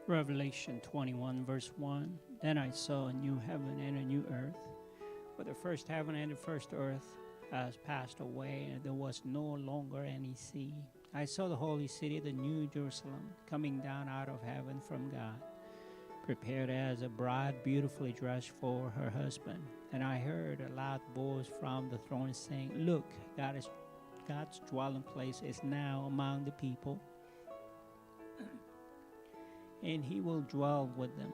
Revelation 21, verse 1. Then I saw a new heaven and a new earth, for the first heaven and the first earth has passed away, and there was no longer any sea. I saw the holy city, the new Jerusalem, coming down out of heaven from God, prepared as a bride beautifully dressed for her husband. And I heard a loud voice from the throne saying, "Look, God's dwelling place is now among the people, and he will dwell with them.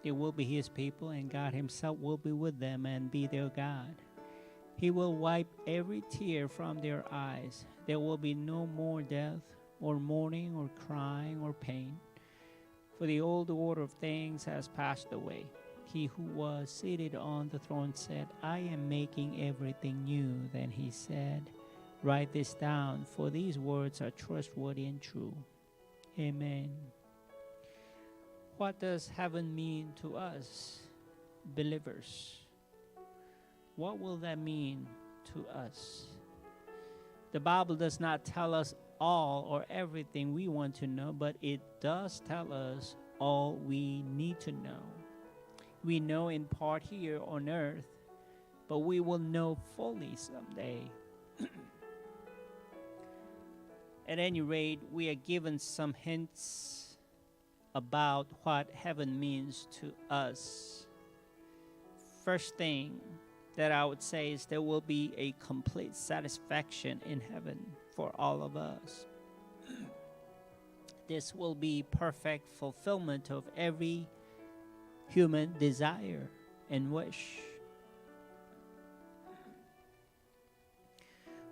They will be his people, and God himself will be with them and be their God. He will wipe every tear from their eyes. There will be no more death, or mourning, or crying, or pain, for the old order of things has passed away." He who was seated on the throne said, "I am making everything new." Then he said, "Write this down, for these words are trustworthy and true." Amen. What does heaven mean to us, believers? What will that mean to us? The Bible does not tell us all or everything we want to know, but it does tell us all we need to know. We know in part here on earth, but we will know fully someday. At any rate, we are given some hints about what heaven means to us. First thing that I would say is there will be a complete satisfaction in heaven for all of us. This will be perfect fulfillment of every human desire and wish.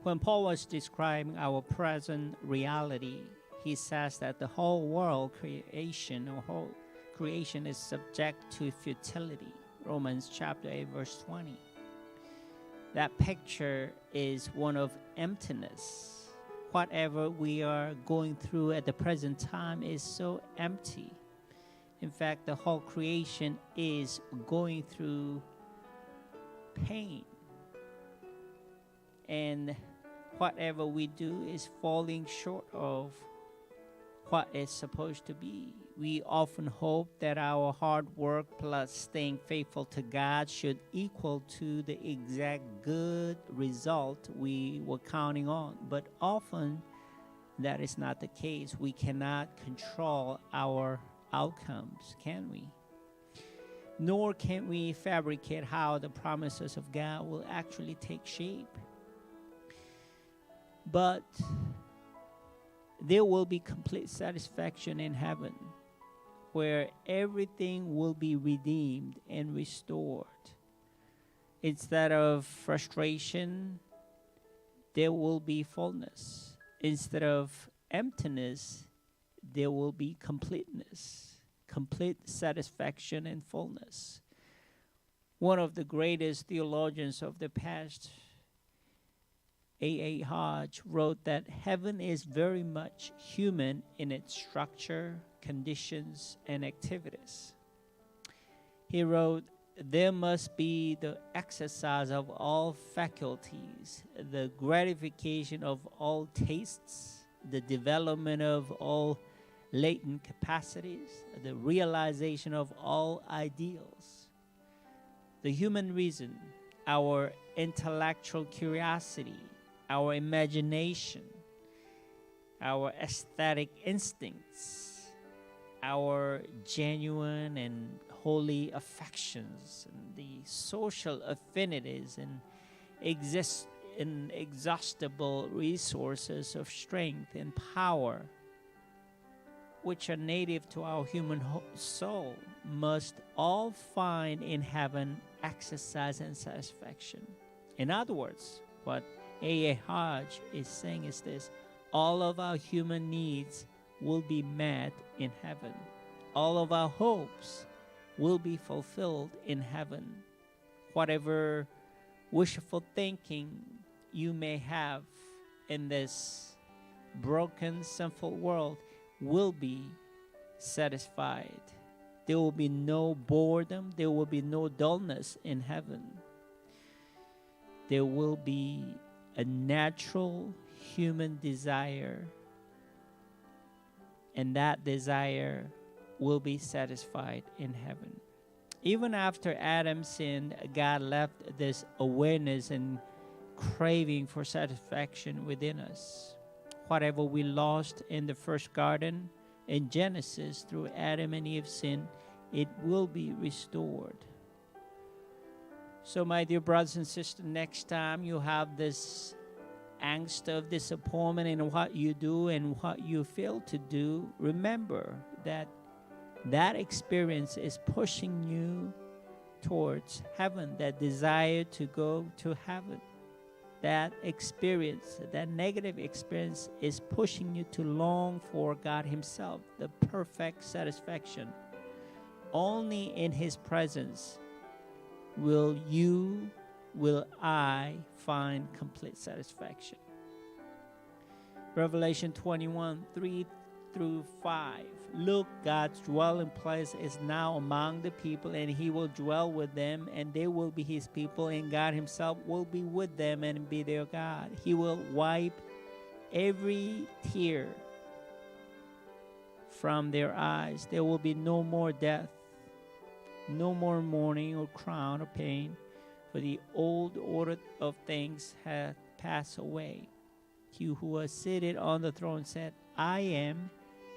When Paul was describing our present reality, he says that the whole world creation is subject to futility. Romans chapter 8, verse 20. That picture is one of emptiness. Whatever we are going through at the present time is so empty. In fact, the whole creation is going through pain. And whatever we do is falling short of what it's supposed to be. We often hope that our hard work plus staying faithful to God should equal to the exact good result we were counting on. But often that is not the case. We cannot control our outcomes, can we? Nor can we fabricate how the promises of God will actually take shape. But there will be complete satisfaction in heaven, where everything will be redeemed and restored. Instead of frustration, there will be fullness. Instead of emptiness, there will be completeness, complete satisfaction and fullness. One of the greatest theologians of the past, A. Hodge, wrote that heaven is very much human in its structure, conditions, and activities. He wrote, "There must be the exercise of all faculties, the gratification of all tastes, the development of all latent capacities, the realization of all ideals. The human reason, our intellectual curiosity, our imagination, our aesthetic instincts, our genuine and holy affections, and the social affinities and inexhaustible resources of strength and power, which are native to our human soul, must all find in heaven exercise and satisfaction." In other words, what A. Hodge is saying is this: all of our human needs will be met in heaven. All of our hopes will be fulfilled in heaven. Whatever wishful thinking you may have in this broken, sinful world will be satisfied. There will be no boredom. There will be no dullness in heaven. There will be a natural human desire, and that desire will be satisfied in heaven. Even after Adam sinned, God left this awareness and craving for satisfaction within us. Whatever we lost in the first garden in Genesis through Adam and Eve's sin, it will be restored. So, my dear brothers and sisters, next time you have this angst of disappointment in what you do and what you fail to do, remember that that experience is pushing you towards heaven, that desire to go to heaven. That experience, that negative experience, is pushing you to long for God Himself, the perfect satisfaction. Only in His presence will I find complete satisfaction. Revelation 21, 3 through 5. Look, God's dwelling place is now among the people, and He will dwell with them, and they will be His people, and God Himself will be with them and be their God. He will wipe every tear from their eyes. There will be no more death, no more mourning or crying or pain, for the old order of things hath passed away. He who was seated on the throne said, I am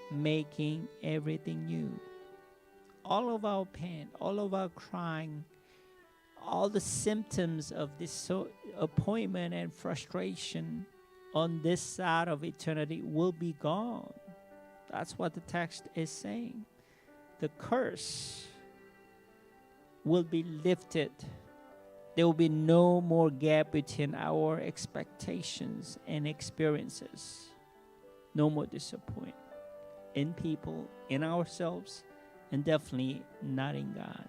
making everything new. All of our pain, all of our crying, all the symptoms of disappointment and frustration on this side of eternity will be gone. That's what the text is saying. The curse will be lifted. There will be no more gap between our expectations and experiences. No more disappointment in people, in ourselves, and definitely not in God.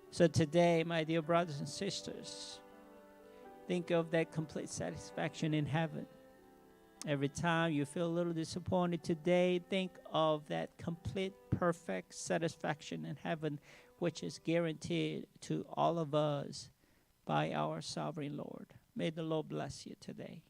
So today, my dear brothers and sisters, think of that complete satisfaction in heaven. Every time you feel a little disappointed today, think of that complete, perfect satisfaction in heaven, which is guaranteed to all of us by our sovereign Lord. May the Lord bless you today.